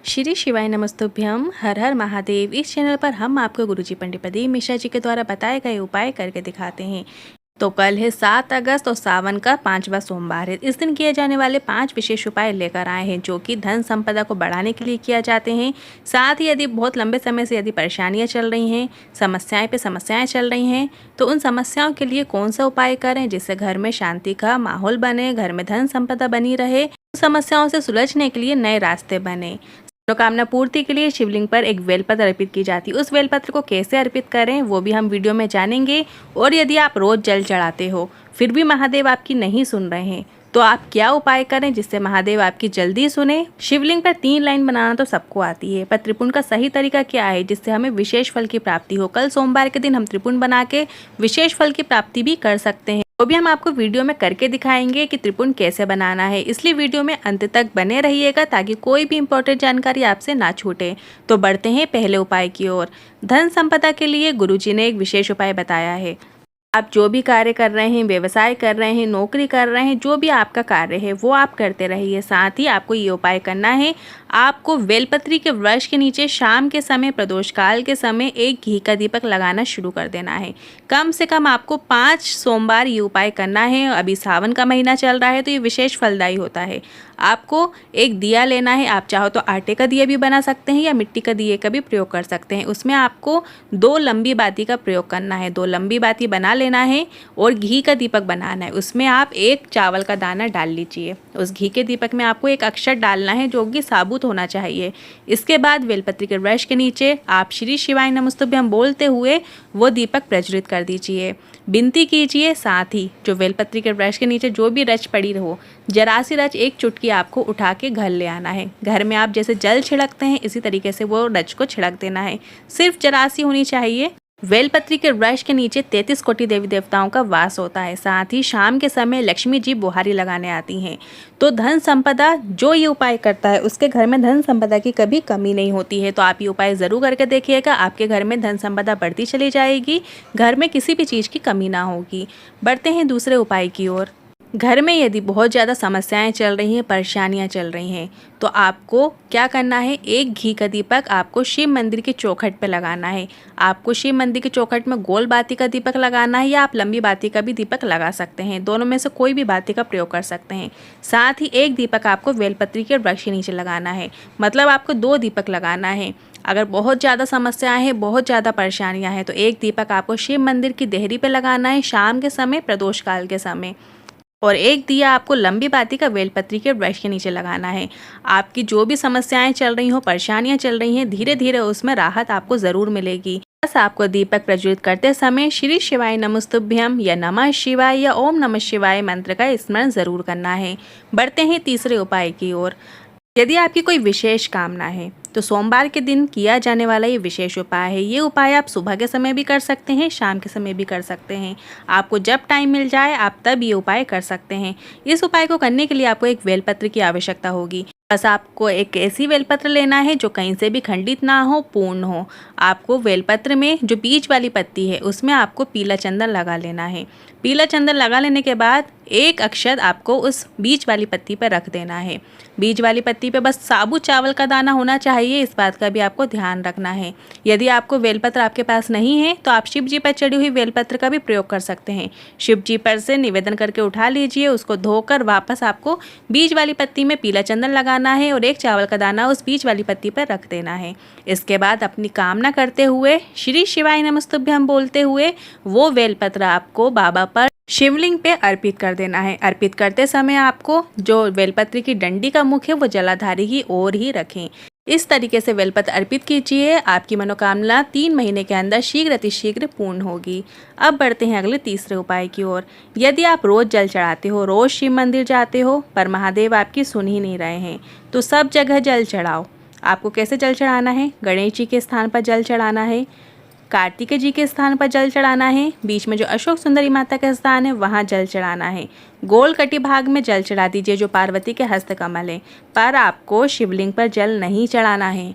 श्री शिवाय नमस्तुभ्यम। हर हर महादेव। इस चैनल पर हम आपको गुरुजी पंडित प्रदीप मिश्रा जी के द्वारा बताए गए उपाय करके दिखाते हैं। तो कल है 7 अगस्त और सावन का 5वां सोमवार है। इस दिन किए जाने वाले 5 विशेष उपाय लेकर आए हैं जो कि धन संपदा को बढ़ाने के लिए किया जाते हैं। साथ ही यदि बहुत लंबे समय से यदि परेशानियां चल रही हैं, समस्याएं पे समस्याएं चल रही हैं, तो उन समस्याओं के लिए कौन सा उपाय करें जिससे घर में शांति का माहौल बने, घर में धन संपदा बनी रहे, समस्याओं से सुलझने के लिए नए रास्ते बने। मनोकामना पूर्ति के लिए शिवलिंग पर एक बेलपत्र अर्पित की जाती है। उस बेलपत्र को कैसे अर्पित करें वो भी हम वीडियो में जानेंगे। और यदि आप रोज जल चढ़ाते हो फिर भी महादेव आपकी नहीं सुन रहे हैं तो आप क्या उपाय करें जिससे महादेव आपकी जल्दी सुने। शिवलिंग पर 3 लाइन बनाना तो सबको आती है, पर त्रिपुंड का सही तरीका क्या है जिससे हमें विशेष फल की प्राप्ति हो। कल सोमवार के दिन हम त्रिपुंड बना के विशेष फल की प्राप्ति भी कर सकते हैं। तो भी हम आपको वीडियो में करके दिखाएंगे कि त्रिपुंड कैसे बनाना है, इसलिए वीडियो में अंत तक बने रहिएगा ताकि कोई भी इंपॉर्टेंट जानकारी आपसे ना छूटे। तो बढ़ते हैं पहले उपाय की ओर। धन संपदा के लिए गुरुजी ने एक विशेष उपाय बताया है। आप जो भी कार्य कर रहे हैं, व्यवसाय कर रहे हैं, नौकरी कर रहे हैं, जो भी आपका कार्य है वो आप करते रहिए। साथ ही आपको ये उपाय करना है, आपको बेलपत्री के वृक्ष के नीचे शाम के समय प्रदोष काल के समय एक घी का दीपक लगाना शुरू कर देना है। कम से कम आपको 5 सोमवार ये उपाय करना है। अभी सावन का महीना चल रहा है तो ये विशेष फलदायी होता है। आपको एक दिया लेना है, आप चाहो तो आटे का दिया भी बना सकते हैं या मिट्टी का दिए का भी प्रयोग कर सकते हैं। उसमें आपको 2 लंबी बाती का प्रयोग करना है। 2 लंबी बाती बना लेना है और घी का दीपक बनाना है। उसमें आप 1 चावल का दाना डाल लीजिए। उस घी के दीपक में आपको एक अक्षर डालना है जो कि साबुत होना चाहिए। इसके बाद बेलपत्री के वृक्ष के नीचे आप श्री शिवाय नमस्तुभ्यम बोलते हुए वो दीपक प्रज्वलित कर दीजिए। विनती कीजिए, साथ ही जो बेलपत्री के वृक्ष के नीचे जो भी रच पड़ी हो, जरा सी रच एक चुटकी आपको उठा के घर ले आना है। घर में आप जैसे जल छिड़कते हैं इसी तरीके से वो रच को छिड़क देना है। सिर्फ जरा सी होनी चाहिए। बेलपत्री के वृक्ष के नीचे 33 कोटि देवी देवताओं का वास होता है। साथ ही शाम के समय लक्ष्मी जी बुहारी लगाने आती हैं। तो धन संपदा जो ये उपाय करता है उसके घर में धन संपदा की कभी कमी नहीं होती है। तो आप ये उपाय ज़रूर करके देखिएगा, आपके घर में धन संपदा बढ़ती चली जाएगी, घर में किसी भी चीज़ की कमी ना होगी। बढ़ते हैं दूसरे उपाय की ओर। घर में यदि बहुत ज़्यादा समस्याएं चल रही हैं, परेशानियां चल रही हैं, तो आपको क्या करना है, एक घी का दीपक आपको शिव मंदिर के चौखट पे लगाना है। आपको शिव मंदिर के चौखट में गोल बाती का दीपक लगाना है या आप लंबी बाती का भी दीपक लगा सकते हैं। दोनों में से कोई भी बाती का प्रयोग कर सकते हैं। साथ ही एक दीपक आपको बेलपत्री के वृक्ष के नीचे लगाना है। मतलब आपको 2 दीपक लगाना है। अगर बहुत ज़्यादा समस्याएं हैं, बहुत ज़्यादा परेशानियां हैं, तो एक दीपक आपको शिव मंदिर की देहरी पे लगाना है शाम के समय, प्रदोष काल के समय, और एक दिया आपको लंबी बाती का बेलपत्री के वृक्ष के नीचे लगाना है। आपकी जो भी समस्याएं चल रही हो, परेशानियां चल रही हैं, धीरे धीरे उसमें राहत आपको ज़रूर मिलेगी। बस आपको दीपक प्रज्वलित करते समय श्री शिवाय नमस्तुभ्यम या नमः शिवाय या ओम नमः शिवाय मंत्र का स्मरण ज़रूर करना है। बढ़ते हैं तीसरे उपाय की ओर। यदि आपकी कोई विशेष कामना है तो सोमवार के दिन किया जाने वाला ये विशेष उपाय है। ये उपाय आप सुबह के समय भी कर सकते हैं, शाम के समय भी कर सकते हैं। आपको जब टाइम मिल जाए आप तब ये उपाय कर सकते हैं। इस उपाय को करने के लिए आपको एक बेलपत्र की आवश्यकता होगी। बस आपको एक ऐसी बेलपत्र लेना है जो कहीं से भी खंडित ना हो, पूर्ण हो। आपको बेलपत्र में जो बीज वाली पत्ती है उसमें आपको पीला चंदन लगा लेना है। पीला चंदन लगा लेने के बाद एक अक्षत आपको उस बीज वाली पत्ती पर रख देना है। बीज वाली पत्ती पे बस साबुत चावल का दाना होना चाहिए, इस बात का भी आपको ध्यान रखना है। यदि आपको बेलपत्र आपके पास नहीं है तो आप शिव जी पर चढ़ी हुई बेलपत्र का भी प्रयोग कर सकते हैं। शिव जी पर से निवेदन करके उठा लीजिए, उसको धोकर वापस आपको बीज वाली पत्ती में पीला चंदन लगाना है और एक चावल का दाना उस बीज वाली पत्ती पर रख देना है। इसके बाद अपनी कामना करते हुए श्री शिवाय नमस्तुभ्यम बोलते हुए वो बेलपत्र आपको बाबा पर शिवलिंग पे अर्पित कर देना है। अर्पित करते समय आपको जो बेलपत्री की डंडी का मुख है वो जलाधारी की ओर ही रखें। इस तरीके से बेलपत्र अर्पित कीजिए। आपकी मनोकामना 3 महीने के अंदर शीघ्र अतिशीघ्र पूर्ण होगी। अब बढ़ते हैं अगले तीसरे उपाय की ओर। यदि आप रोज जल चढ़ाते हो, रोज शिव मंदिर जाते हो, पर महादेव आपकी सुन ही नहीं रहे हैं, तो सब जगह जल चढ़ाओ। आपको कैसे जल चढ़ाना है, गणेश जी के स्थान पर जल चढ़ाना है, कार्तिकेय जी के स्थान पर जल चढ़ाना है, बीच में जो अशोक सुंदरी माता का स्थान है वहाँ जल चढ़ाना है, गोल कटी भाग में जल चढ़ा दीजिए जो पार्वती के हस्त कमल है, पर आपको शिवलिंग पर जल नहीं चढ़ाना है।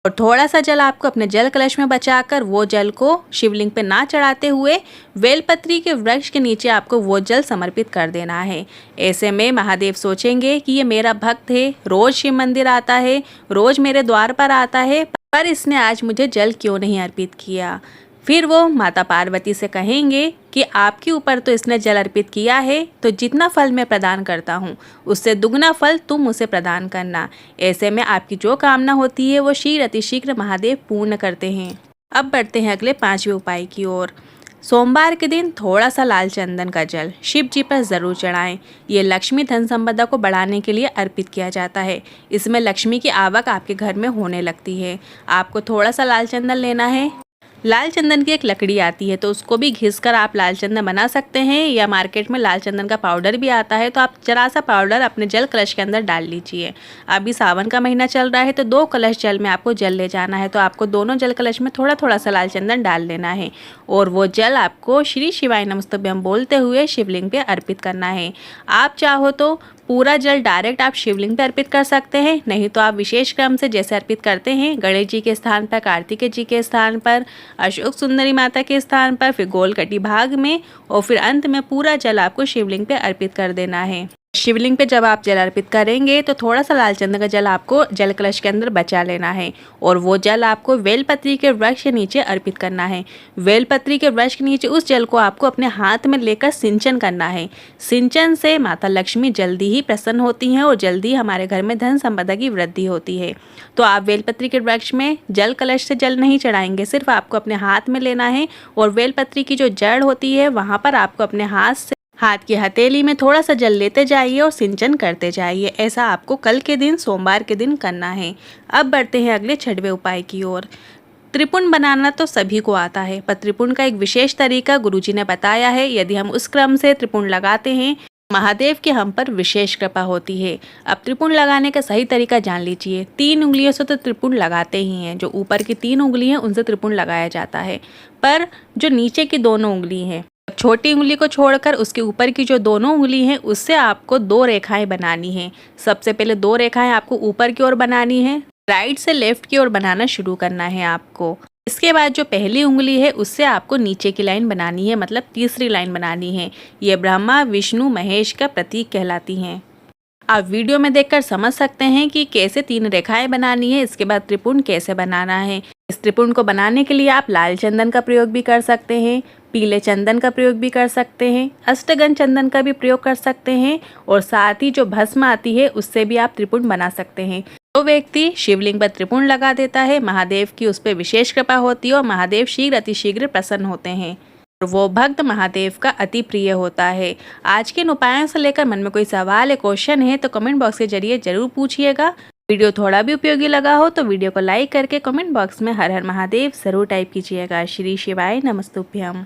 और थोड़ा सा जल आपको अपने जल कलश में बचाकर वो जल को शिवलिंग पे ना चढ़ाते हुए बेलपत्री के वृक्ष के नीचे आपको वो जल समर्पित कर देना है। ऐसे में महादेव सोचेंगे कि ये मेरा भक्त है, रोज शिव मंदिर आता है, रोज मेरे द्वार पर आता है, पर इसने आज मुझे जल क्यों नहीं अर्पित किया। फिर वो माता पार्वती से कहेंगे कि आपके ऊपर तो इसने जल अर्पित किया है, तो जितना फल मैं प्रदान करता हूँ उससे दुगना फल तुम उसे प्रदान करना। ऐसे में आपकी जो कामना होती है वो शीघ्र अतिशीघ्र महादेव पूर्ण करते हैं। अब बढ़ते हैं अगले 5वें उपाय की ओर। सोमवार के दिन थोड़ा सा लाल चंदन का जल शिव जी पर ज़रूर चढ़ाएं। ये लक्ष्मी धन संपदा को बढ़ाने के लिए अर्पित किया जाता है। इसमें लक्ष्मी की आवक आपके घर में होने लगती है। आपको थोड़ा सा लाल चंदन लेना है। लाल चंदन की एक लकड़ी आती है, तो उसको भी घिसकर आप लाल चंदन बना सकते हैं, या मार्केट में लाल चंदन का पाउडर भी आता है, तो आप जरा सा पाउडर अपने जल कलश के अंदर डाल लीजिए। अभी सावन का महीना चल रहा है, तो 2 कलश जल में आपको जल ले जाना है, तो आपको दोनों जल कलश में थोड़ा थोड़ा सा लाल चंदन डाल लेना है और वो जल आपको श्री शिवाय नमस्तुभ्यम बोलते हुए शिवलिंग पे अर्पित करना है। आप चाहो तो पूरा जल डायरेक्ट आप शिवलिंग पर अर्पित कर सकते हैं, नहीं तो आप विशेष क्रम से जैसे अर्पित करते हैं गणेश जी के स्थान पर, कार्तिकेय जी के स्थान पर, अशोक सुंदरी माता के स्थान पर, फिर गोलकटी भाग में, और फिर अंत में पूरा जल आपको शिवलिंग पे अर्पित कर देना है। शिवलिंग पे जब आप जल अर्पित करेंगे तो थोड़ा सा लाल चंदन का जल आपको जल कलश के अंदर बचा लेना है और वो जल आपको बेलपत्री के वृक्ष के नीचे अर्पित करना है। बेलपत्री के वृक्ष के नीचे उस जल को आपको अपने हाथ में लेकर सिंचन करना है। सिंचन से माता लक्ष्मी जल्दी ही प्रसन्न होती हैं और जल्दी हमारे घर में धन संपदा की वृद्धि होती है। तो आप बेलपत्री के वृक्ष में जल कलश से जल नहीं चढ़ाएंगे, सिर्फ आपको अपने हाथ में लेना है और बेलपत्री की जो जड़ होती है वहाँ पर आपको अपने हाथ की हथेली में थोड़ा सा जल लेते जाइए और सिंचन करते जाइए। ऐसा आपको कल के दिन सोमवार के दिन करना है। अब बढ़ते हैं अगले 6वें उपाय की ओर। त्रिपुंड बनाना तो सभी को आता है, पर त्रिपुंड का एक विशेष तरीका गुरुजी ने बताया है। यदि हम उस क्रम से त्रिपुंड लगाते हैं, महादेव की हम पर विशेष कृपा होती है। अब त्रिपुंड लगाने का सही तरीका जान लीजिए। 3 उंगलियों से तो त्रिपुंड लगाते ही हैं। जो ऊपर की 3 उंगली हैं उनसे त्रिपुंड लगाया जाता है, पर जो नीचे की दोनों उंगली हैं, छोटी उंगली को छोड़कर उसके ऊपर की जो दोनों उंगली हैं उससे आपको 2 रेखाएं बनानी हैं। सबसे पहले 2 रेखाएं आपको ऊपर की ओर बनानी है, राइट से लेफ्ट की ओर बनाना शुरू करना है आपको। इसके बाद जो पहली उंगली है उससे आपको नीचे की लाइन बनानी है, मतलब तीसरी लाइन बनानी है। ये ब्रह्मा विष्णु महेश का प्रतीक कहलाती हैं। आप वीडियो में देखकर समझ सकते हैं कि कैसे 3 रेखाएं बनानी है। इसके बाद त्रिपुंड कैसे बनाना है। इस त्रिपुंड को बनाने के लिए आप लाल चंदन का प्रयोग भी कर सकते हैं, पीले चंदन का प्रयोग भी कर सकते हैं, अष्टगंध चंदन का भी प्रयोग कर सकते हैं, और साथ ही जो भस्म आती है उससे भी आप त्रिपुंड बना सकते हैं। जो व्यक्ति शिवलिंग पर त्रिपुंड लगा देता है, महादेव की उस पर विशेष कृपा होती है और महादेव शीघ्र अतिशीघ्र प्रसन्न होते हैं। वो भक्त महादेव का अति प्रिय होता है। आज के इन उपायों से लेकर मन में कोई सवाल या क्वेश्चन है तो कमेंट बॉक्स के जरिए जरूर पूछिएगा। वीडियो थोड़ा भी उपयोगी लगा हो तो वीडियो को लाइक करके कमेंट बॉक्स में हर हर महादेव जरूर टाइप कीजिएगा। श्री शिवाय नमस्तुभ्यम।